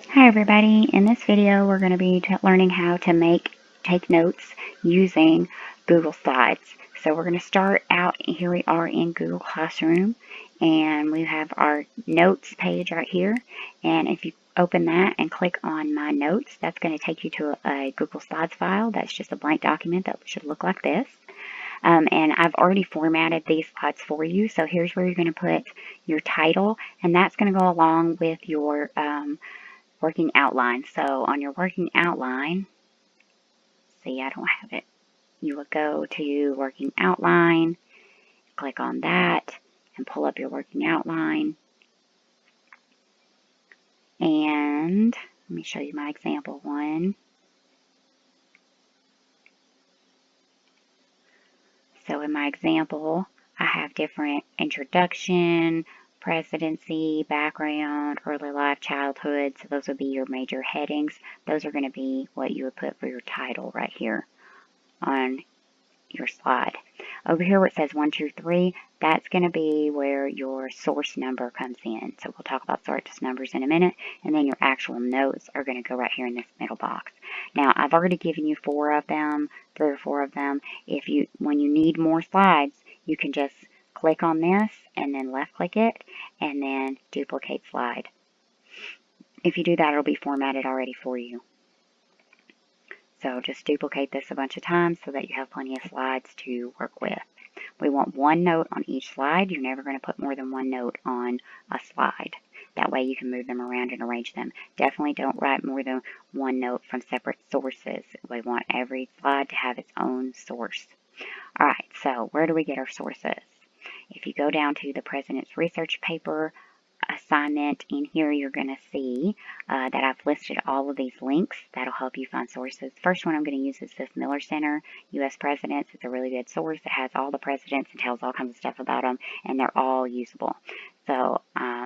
Hi everybody, in this video we're going to be learning how to take notes using Google Slides. So we're going to start out, here we are in Google Classroom, and we have our notes page right here, and if you open that and click on My Notes, that's going to take you to a Google Slides file. That's just a blank document that should look like this. And I've already formatted these slides for you, so here's where you're going to put your title, and that's going to go along with your working outline. So on your working outline, see, I don't have it. You would go to working outline, click on that, and pull up your working outline. And let me show you my example one. So in my example, I have different introduction, presidency, background, early life, childhood. So those would be your major headings. Those are going to be what you would put for your title right here on your slide. Over here where it says 1, 2, 3, that's going to be where your source number comes in. So we'll talk about source numbers in a minute, and then your actual notes are going to go right here in this middle box. Now I've already given you 4 of them, 3 or 4 of them. When you need more slides, you can just click on this and then left click it and then duplicate slide. If you do that, it'll be formatted already for you. So just duplicate this a bunch of times so that you have plenty of slides to work with. We want 1 note on each slide. You're never going to put more than 1 note on a slide. That way you can move them around and arrange them. Definitely don't write more than 1 note from separate sources. We want every slide to have its own source. Alright, so where do we get our sources? If you go down to the President's Research Paper assignment, in here you're going to see that I've listed all of these links that'll help you find sources. First one I'm going to use is this Miller Center, U.S. Presidents. It's a really good source. It has all the presidents and tells all kinds of stuff about them, and they're all usable. So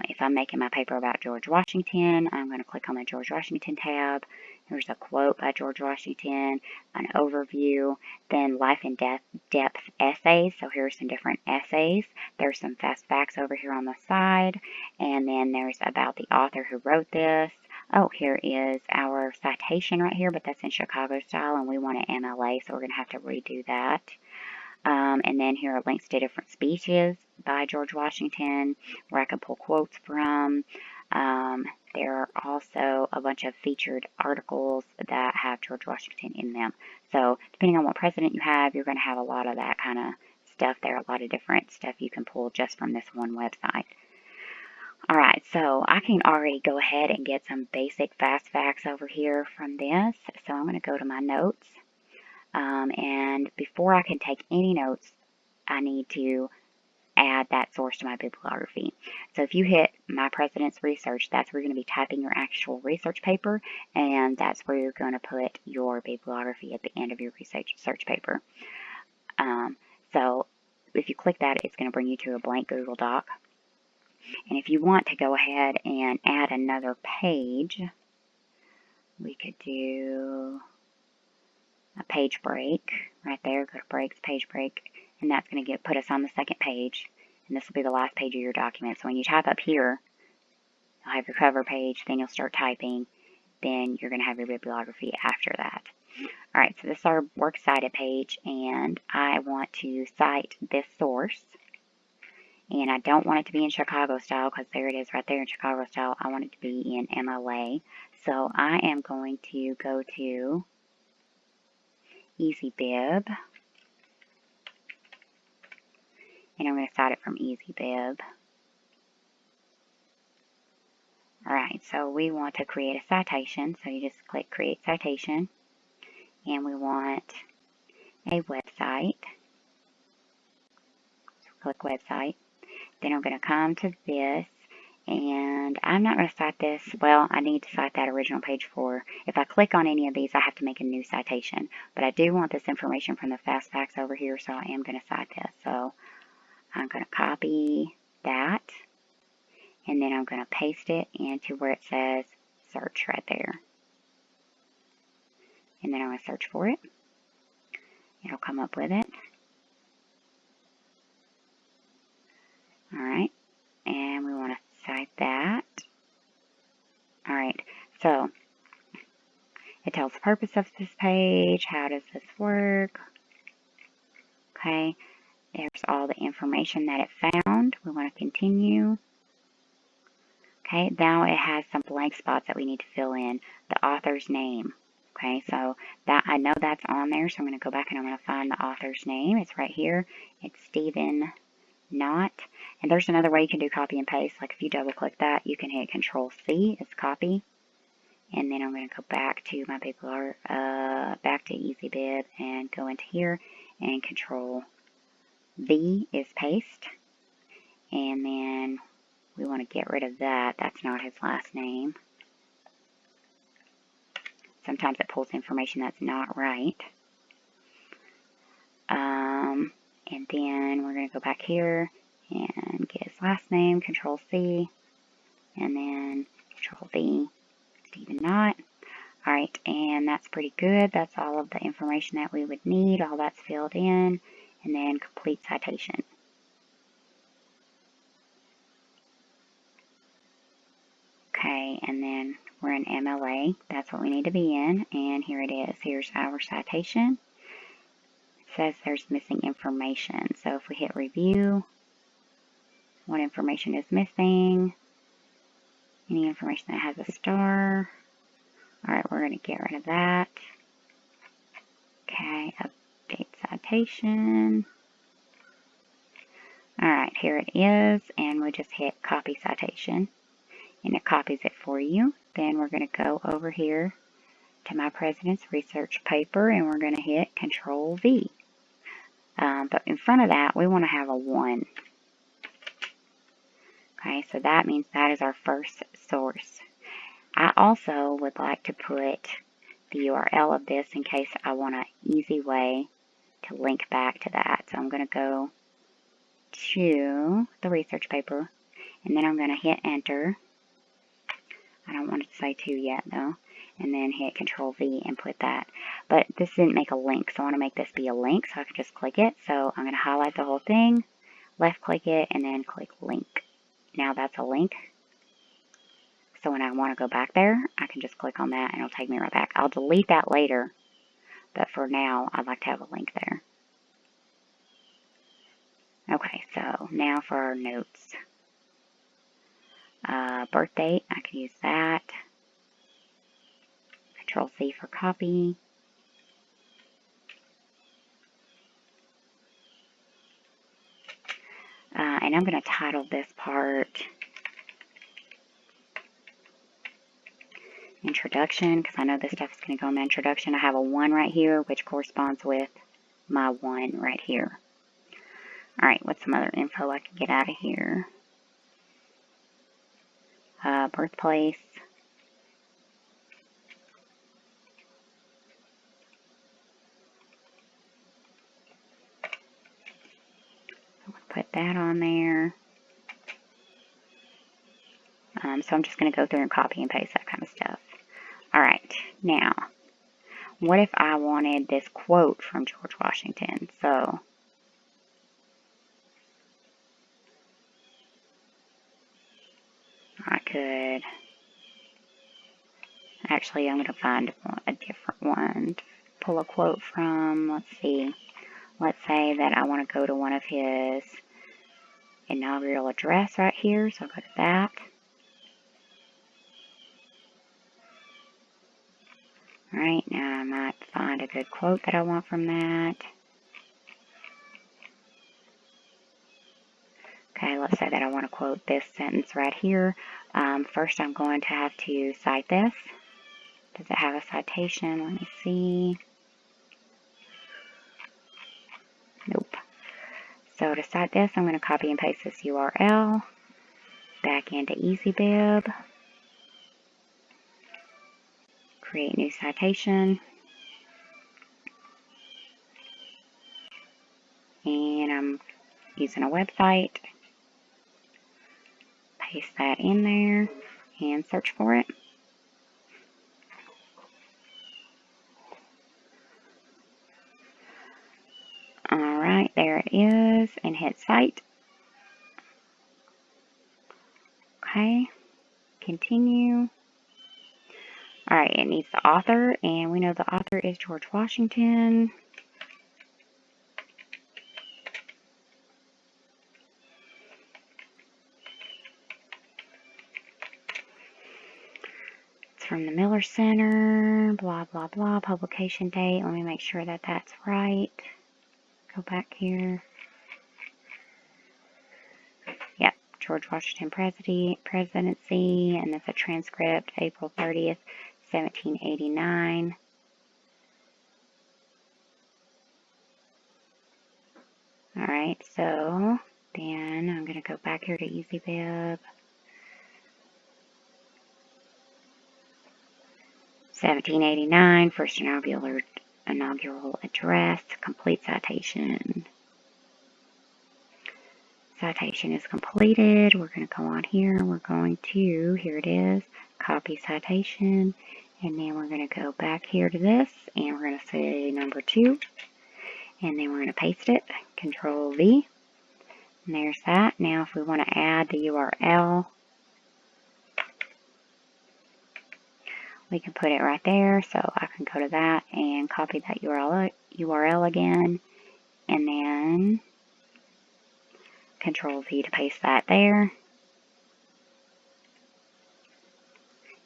if I'm making my paper about George Washington, I'm going to click on the George Washington tab. There's a quote by George Washington, an overview, then life and depth essays. So here's some different essays. There's some fast facts over here on the side. And then there's about the author who wrote this. Oh, here is our citation right here, but that's in Chicago style, and we want an MLA, so we're going to have to redo that. And then here are links to different speeches by George Washington, where I can pull quotes from. There are also a bunch of featured articles that have George Washington in them. So depending on what president you have, you're going to have a lot of that kind of stuff there, a lot of different stuff you can pull just from this one website. Alright, so I can already go ahead and get some basic fast facts over here from this. So I'm going to go to my notes. And before I can take any notes, I need to add that source to my bibliography. So if you hit My President's Research, that's where you're going to be typing your actual research paper, and that's where you're going to put your bibliography at the end of your research paper. So if you click that, it's going to bring you to a blank Google Doc. And if you want to go ahead and add another page, we could do a page break right there. Go to breaks, page break, and that's going to put us on the second page. And this will be the last page of your document. So when you type up here, you'll have your cover page, then you'll start typing, then you're going to have your bibliography after that. Alright, so this is our works cited page, and I want to cite this source. And I don't want it to be in Chicago style because there it is right there in Chicago style. I want it to be in MLA. So I am going to go to EasyBib. And I'm going to cite it from EasyBib. Alright, so we want to create a citation. So you just click Create Citation. And we want a website. So click Website. Then I'm going to come to this, and I'm not going to cite this. Well, I need to cite that original page for. If I click on any of these, I have to make a new citation. But I do want this information from the fast facts over here, so I am going to cite this. So I'm going to copy that, and then I'm going to paste it into where it says search right there. And then I'm going to search for it. It'll come up with it. Alright, and we want to cite that. what's the purpose of this page? How does this work? Okay, there's all the information that it found. We want to continue. Okay, now it has some blank spots that we need to fill in. The author's name. Okay, so that I know that's on there, so I'm going to go back and I'm going to find the author's name. It's right here. It's Stephen Knott. And there's another way you can do copy and paste. Like if you double click that, you can hit Control C. It's copy. And then I'm going to go back to my Big Blur, back to EasyBib and go into here and Control V is paste. And then we want to get rid of that. That's not his last name. Sometimes it pulls information that's not right. And then we're going to go back here and get his last name, Control C, and then Control V, Stephen Knott. Alright, and that's pretty good. That's all of the information that we would need. All that's filled in, and then complete citation. Okay, and then we're in MLA. That's what we need to be in, and here it is. Here's our citation. It says there's missing information. So if we hit review, what information is missing? Any information that has a star. Alright, we're going to get rid of that. Okay, update citation. Alright, here it is, and we just hit copy citation, and it copies it for you. Then we're going to go over here to my President's Research paper, and we're going to hit Control V. But in front of that, we want to have a 1. Okay, so that means that is our first source. I also would like to put the URL of this in case I want an easy way to link back to that. So I'm going to go to the research paper, and then I'm going to hit enter. I don't want it to say 2 yet though. And then hit Control V and put that. But this didn't make a link, so I want to make this be a link so I can just click it. So I'm going to highlight the whole thing, left click it, and then click link. Now that's a link. So when I want to go back there, I can just click on that and it'll take me right back. I'll delete that later, but for now, I'd like to have a link there. Okay, so now for our notes. Birth date, I can use that. Control C for copy. And I'm going to title this part Introduction, because I know this stuff is going to go in the introduction. I have a 1 right here, which corresponds with my 1 right here. Alright, what's some other info I can get out of here? Birthplace. Put that on there. So I'm just going to go through and copy and paste that kind of stuff. Alright, now, what if I wanted this quote from George Washington? So, I could, actually I'm going to find a different one to pull a quote from. Let's see. Let's say that I want to go to one of his inaugural address right here, so I'll go to that. Alright, now I might find a good quote that I want from that. Okay, let's say that I want to quote this sentence right here. First I'm going to have to cite this. Does it have a citation? Let me see. Nope. So to cite this, I'm going to copy and paste this URL back into EasyBib. Create new citation. And I'm using a website. Paste that in there and search for it. Alright, there it is, and hit cite. Okay, continue. Alright, it needs the author, and we know the author is George Washington. It's from the Miller Center, blah, blah, blah, publication date. Let me make sure that that's right. Go back here. Yep, George Washington presidency, and that's a transcript, April 30th, 1789. Alright, so then I'm going to go back here to EasyWeb. 1789, first inaugural address, complete citation. Citation is completed. We're going to go on here. We're going to, here it is, copy citation. And then we're going to go back here to this, and we're going to say number 2. And then we're going to paste it, Control V. And there's that. Now if we want to add the URL, we can put it right there. So I can go to that and copy that URL again, and then Control V to paste that there.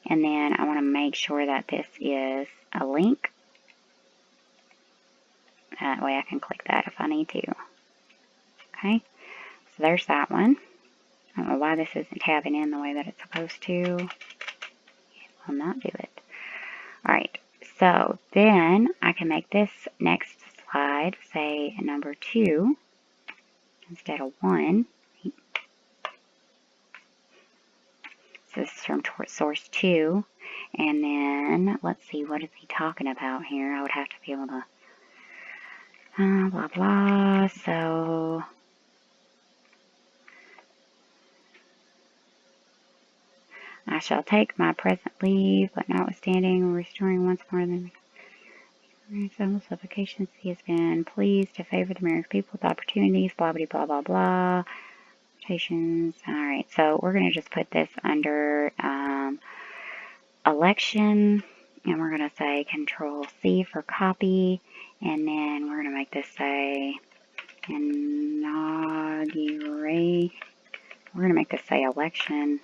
And then I want to make sure that this is a link. That way I can click that if I need to. Okay, so there's that one. I don't know why this isn't tabbing in the way that it's supposed to. It will not do it. Alright, so then I can make this next slide say number 2 instead of 1. So this is from source 2. And then, let's see, what is he talking about here? I would have to be able to, blah, blah. So, I shall take my present leave, but notwithstanding restoring once more than some supplications, he has been pleased to favor the American people with opportunities, blah, blah, blah, blah, blah. Alright, so we're going to just put this under election, and we're going to say Control C for copy, and then we're going to make this say inaugurate. We're going to make this say election.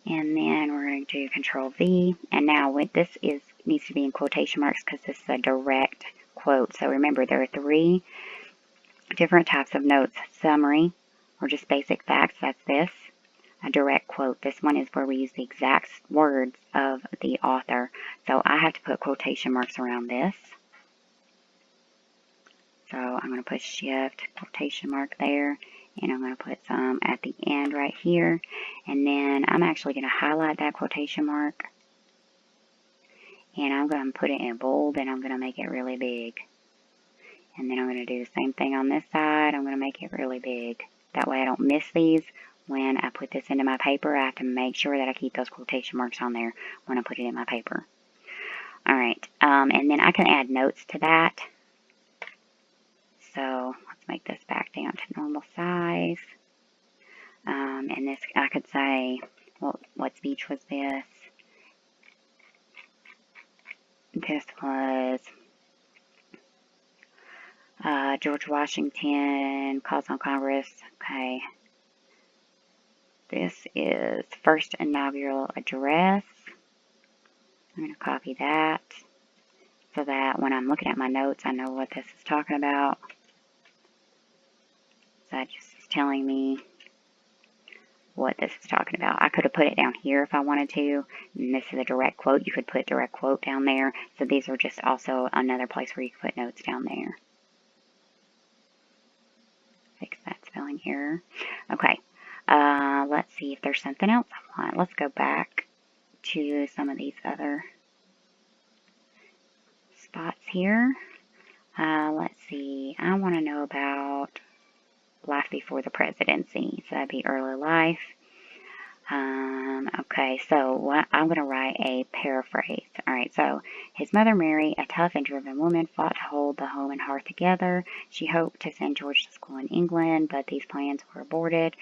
And then we're going to do Control V. And now this needs to be in quotation marks because this is a direct quote. So remember, there are 3 different types of notes. Summary, or just basic facts, that's this. A direct quote. This one is where we use the exact words of the author. So I have to put quotation marks around this. So I'm going to put shift, quotation mark there, and I'm going to put some at the end right here. And then I'm actually going to highlight that quotation mark, and I'm going to put it in bold, and I'm going to make it really big. And then I'm going to do the same thing on this side. I'm going to make it really big. That way I don't miss these. When I put this into my paper, I have to make sure that I keep those quotation marks on there when I put it in my paper. Alright, and then I can add notes to that. So let's make this back down to normal size. And this, I could say, well, what speech was this? This was George Washington calls on Congress. Okay. This is first inaugural address. I'm going to copy that so that when I'm looking at my notes, I know what this is talking about. So that just is telling me what this is talking about. I could have put it down here if I wanted to. And this is a direct quote. You could put direct quote down there. So these are just also another place where you can put notes down there. Fix that spelling error. Okay. Let's see if there's something else I want. Let's go back to some of these other spots here. Let's see. I want to know about life before the presidency. So that'd be early life. Okay, so I'm going to write a paraphrase. All right, so his mother, Mary, a tough and driven woman, fought to hold the home and hearth together. She hoped to send George to school in England, but these plans were aborted,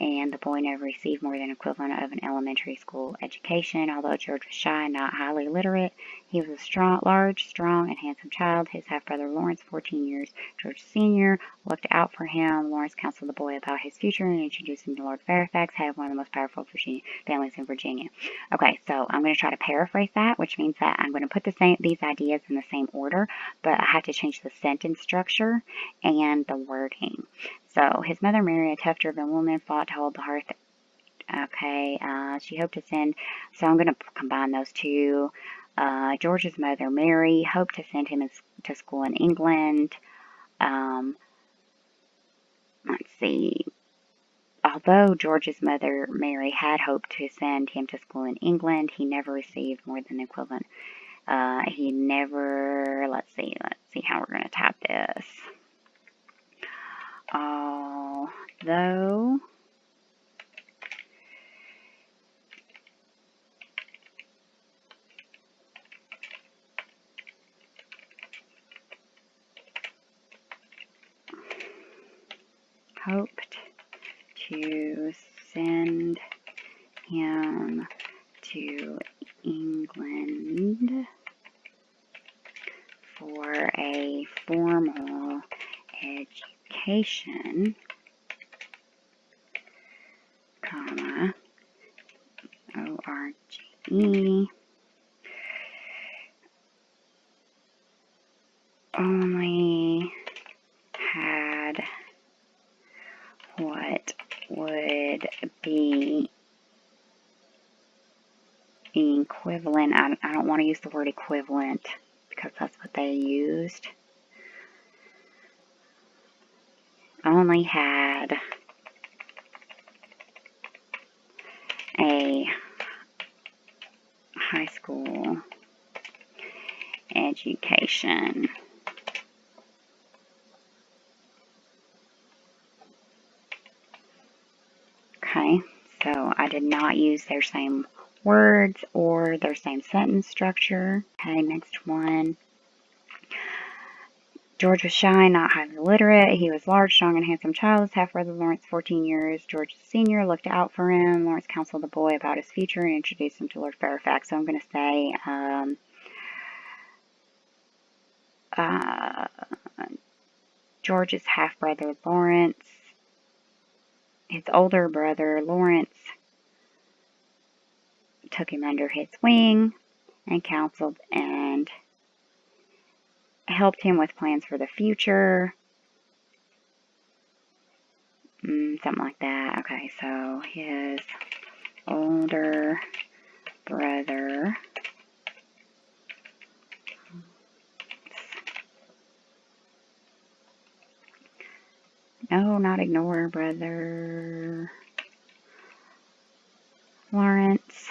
and the boy never received more than equivalent of an elementary school education. Although George was shy and not highly literate, he was a large, strong, and handsome child. His half-brother Lawrence, 14 years George Sr., looked out for him. Lawrence counseled the boy about his future and introduced him to Lord Fairfax, head of one of the most powerful families in Virginia. Okay, so I'm going to try to paraphrase that, which means that I'm going to put these ideas in the same order, but I have to change the sentence structure and the wording. So his mother, Mary, a tough-driven woman, fought to hold the hearth. Okay, she hoped to send, so I'm going to combine those two. George's mother, Mary, hoped to send him to school in England. Let's see. Although George's mother, Mary, had hoped to send him to school in England, he never received more than equivalent. Let's see how we're going to type this. Although hoped to send him to England for a formal education, comma, O-R-G-E, only had what would be equivalent. I don't want to use the word equivalent because that's what they used. Only had a high school education. Okay, so I did not use their same words or their same sentence structure. Okay, next one. George was shy, not highly literate. He was large, strong, and handsome child. His half-brother Lawrence, 14 years. George Sr. looked out for him. Lawrence counseled the boy about his future and introduced him to Lord Fairfax. So I'm going to say George's half-brother Lawrence, his older brother Lawrence, took him under his wing and counseled and helped him with plans for the future. Something like that. Okay, so his older brother not ignore brother Lawrence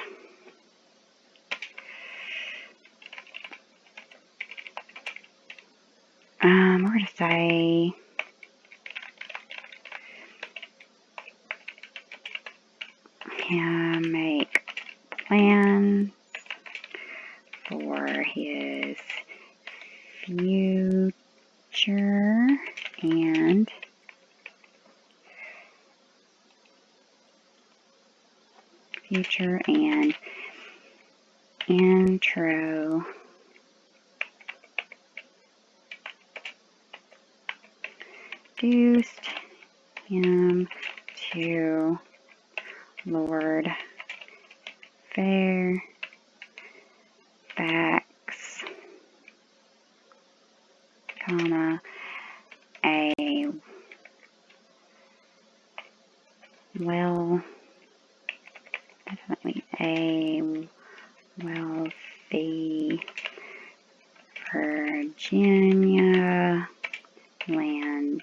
we're going to say him make plans for his future and introduced him to Lord Fairfax, comma, definitely a wealthy Virginia landowner.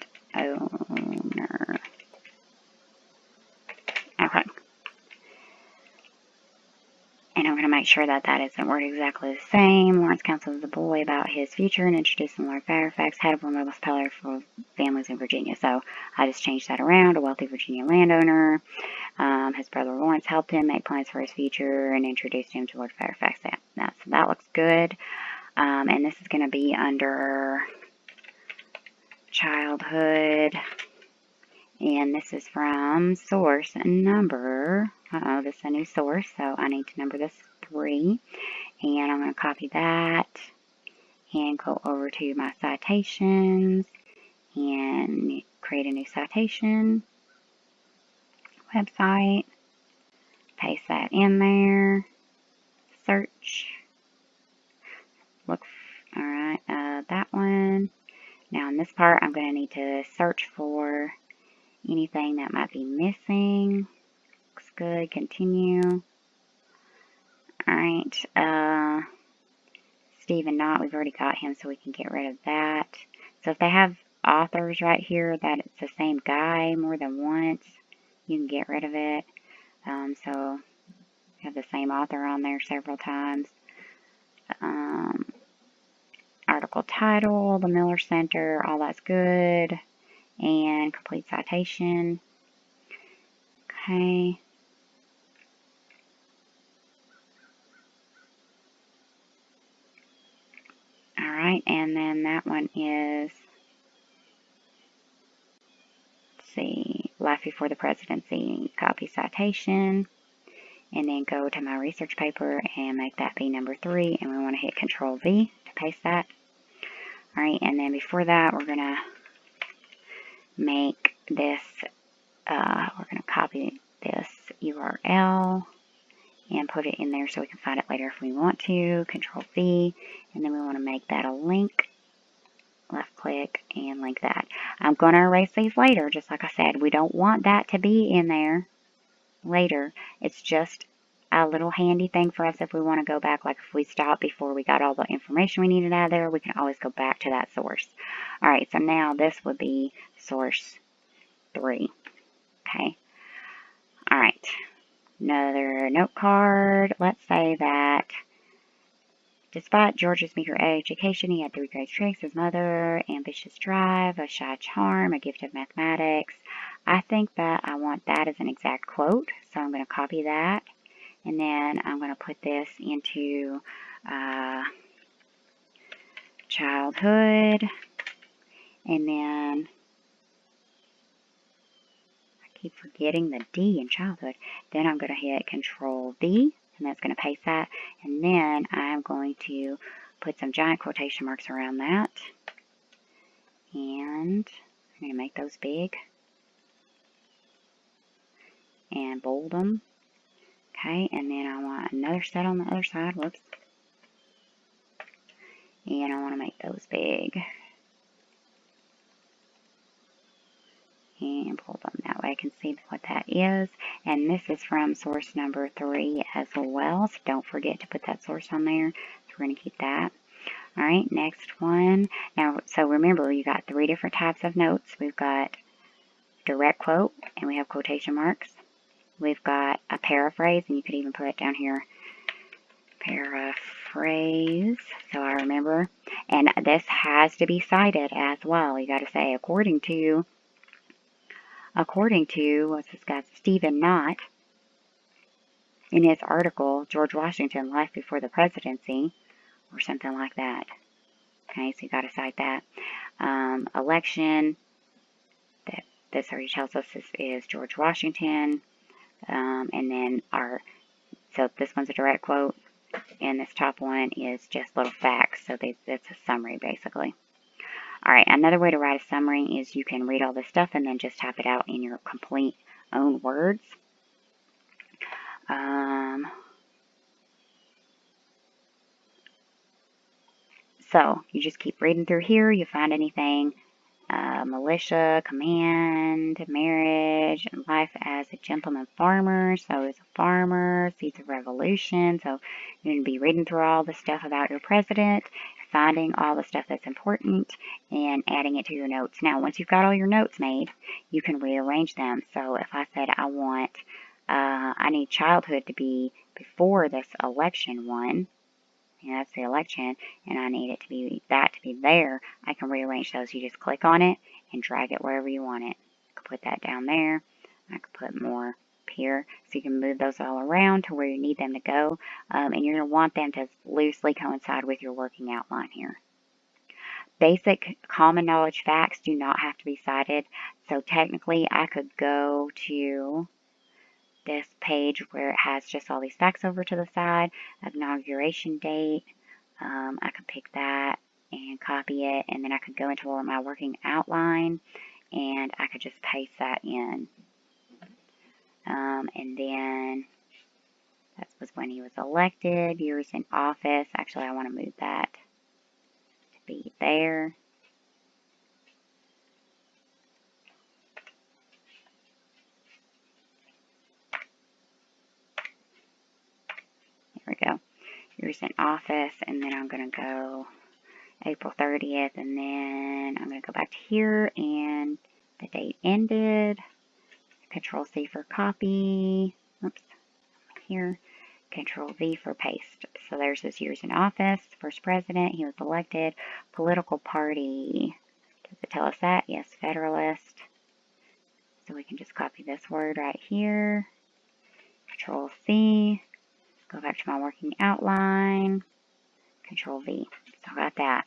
Okay. And I'm going to make sure that that isn't worded exactly the same. Lawrence counsels the boy about his future and introduced him to Lord Fairfax, head of one of the powerful families in Virginia. So I just changed that around. A wealthy Virginia landowner. His brother Lawrence helped him make plans for his future and introduced him to Lord Fairfax. So that looks good. And this is going to be under childhood. And this is from source number, this is a new source, so I need to number this 3. And I'm going to copy that and go over to my citations and create a new citation website. Paste that in there. Search. Look, alright, that one. Now in this part, I'm going to need to search for anything that might be missing. Looks good. Continue. Alright, Stephen Knott, we've already got him, so we can get rid of that. So if they have authors right here that it's the same guy more than once, you can get rid of it. So you have the same author on there several times. Article title, the Miller Center, all that's good. And complete citation. Okay. Alright, and then that one is, let's see, Life Before the Presidency. Copy citation. And then go to my research paper and make that be number 3. And we want to hit Control V to paste that. Alright, and then before that, we're going to make this, we're going to copy this URL and put it in there so we can find it later if we want to. Control V, and then we want to make that a link. Left click and link that. I'm going to erase these later, just like I said. We don't want that to be in there later. It's just a little handy thing for us if we want to go back, like if we stop before we got all the information we needed out of there, we can always go back to that source. Alright, so now this would be source 3. Okay. Alright. Another note card. Let's say that despite George's meager education, he had 3 great strengths: his mother, ambitious drive, a shy charm, a gift of mathematics. I think that I want that as an exact quote, so I'm going to copy that. And then I'm going to put this into childhood. And then I keep forgetting the D in childhood. Then I'm going to hit Control V, and that's going to paste that. And then I'm going to put some giant quotation marks around that. And I'm going to make those big and bold them. Okay, and then I want another set on the other side. Whoops. And I want to make those big. And bold them. That way I can see what that is. And this is from source number 3 as well. So don't forget to put that source on there. So we're going to keep that. Alright, next one. Now, so remember, you got 3 different types of notes. We've got direct quote, and we have quotation marks. We've got a paraphrase, and you could even put it down here, paraphrase, so I remember. And this has to be cited as well. You got to say, according to, what's this guy, Stephen Knott, in his article, George Washington, Life Before the Presidency, or something like that. Okay, so you got to cite that. Election, this already tells us this is George Washington. And then so this one's a direct quote, and this top one is just little facts. So that's a summary, basically. Alright, another way to write a summary is you can read all this stuff and then just type it out in your complete own words. So you just keep reading through here. You find anything, militia, command, marriage, and life as a gentleman farmer. So as a farmer, seeds of revolution. So you're going to be reading through all the stuff about your president, finding all the stuff that's important, and adding it to your notes. Now, once you've got all your notes made, you can rearrange them. So if I said I need childhood to be before this election one, and that's the election, and I need it to be there, I can rearrange those. You just click on it and drag it wherever you want it. I could put that down there. I could put more up here, so you can move those all around to where you need them to go, and you're going to want them to loosely coincide with your working outline here. Basic common knowledge facts do not have to be cited, so technically I could go to this page where it has just all these facts over to the side, inauguration date. I could pick that and copy it, and then I could go into my working outline and I could just paste that in. And then that was when he was elected, years in office. Actually, I want to move that to be there. There we go. Years in office, and then I'm going to go April 30th, and then I'm going to go back to here, and the date ended. Control C for copy. Oops, here. Control V for paste. So there's his years in office. First president, he was elected. Political party. Does it tell us that? Yes, Federalist. So we can just copy this word right here. Control C. Go back to my working outline. Control V. So I got that.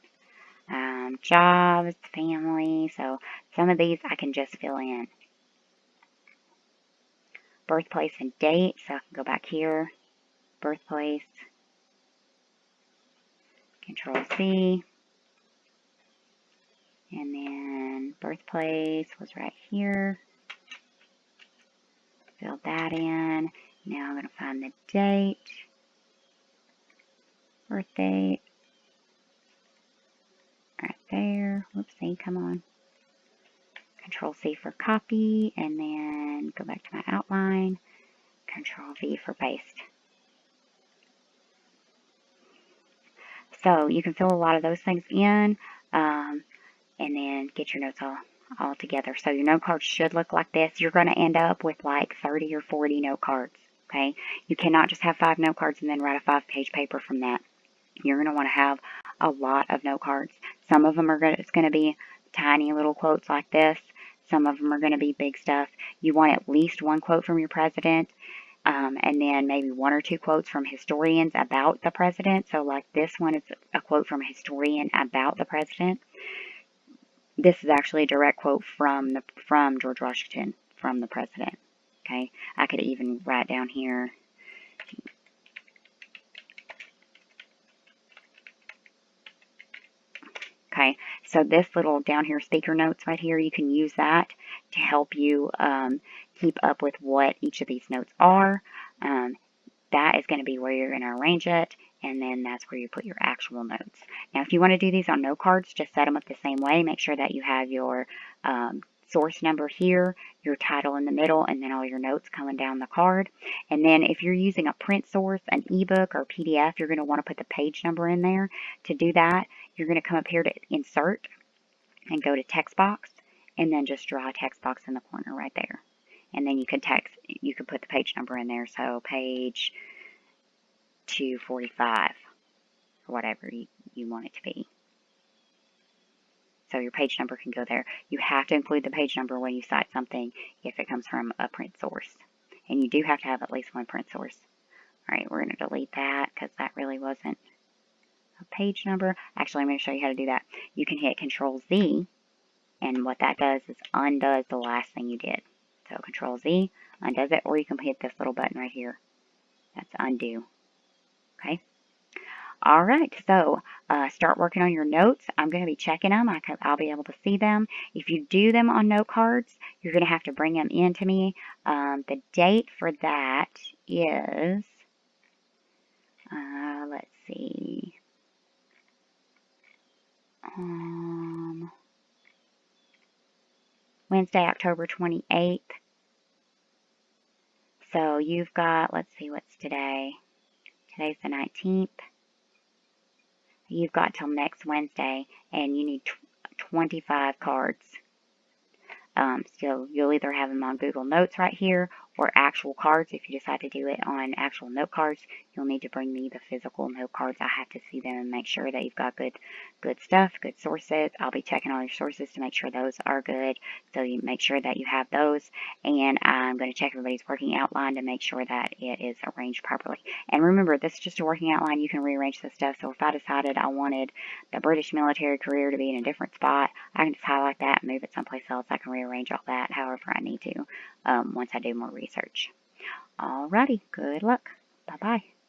Jobs, family. So some of these I can just fill in. Birthplace and date. So I can go back here. Birthplace. Control C. And then birthplace was right here. Fill that in. Now I'm going to find the date. Birth date. Right there. Whoopsie, come on. Control C for copy, and then go back to my outline. Control V for paste. So you can fill a lot of those things in, and then get your notes all together. So your note cards should look like this. You're going to end up with like 30 or 40 note cards. Okay, you cannot just have 5 note cards and then write a 5-page paper from that. You're going to want to have a lot of note cards. Some of them it's going to be tiny little quotes like this. Some of them are going to be big stuff. You want at least one quote from your president, and then maybe 1 or 2 quotes from historians about the president. So like this one is a quote from a historian about the president. This is actually a direct quote from George Washington, from the president. Okay, I could even write down here. Okay, so this little down here speaker notes right here, you can use that to help you keep up with what each of these notes are. That is going to be where you're going to arrange it, and then that's where you put your actual notes. Now, if you want to do these on note cards, just set them up the same way. Make sure that you have your source number here, your title in the middle, and then all your notes coming down the card. And then if you're using a print source, an ebook, or PDF, you're going to want to put the page number in there. To do that, you're going to come up here to Insert and go to Text Box, and then just draw a text box in the corner right there. And then you could put the page number in there, so page 245, or whatever you want it to be. So your page number can go there. You have to include the page number when you cite something if it comes from a print source. And you do have to have at least one print source. All right, we're going to delete that because that really wasn't a page number. Actually, I'm going to show you how to do that. You can hit Control Z, and what that does is undoes the last thing you did. So Control Z undoes it, or you can hit this little button right here. That's undo. Okay. All right, so start working on your notes. I'm going to be checking them. I'll be able to see them. If you do them on note cards, you're going to have to bring them in to me. The date for that is, let's see, Wednesday, October 28th. So you've got, let's see, what's today? Today's the 19th. You've got till next Wednesday, and you need 25 cards. So you'll either have them on Google Notes right here, or actual cards. If you decide to do it on actual note cards, you'll need to bring me the physical note cards. I have to see them and make sure that you've got good stuff, good sources. I'll be checking all your sources to make sure those are good. So you make sure that you have those. And I'm going to check everybody's working outline to make sure that it is arranged properly. And remember, this is just a working outline. You can rearrange this stuff. So if I decided I wanted the British military career to be in a different spot, I can just highlight that and move it someplace else. I can rearrange all that however I need to once I do more research. Alrighty, good luck. Bye-bye.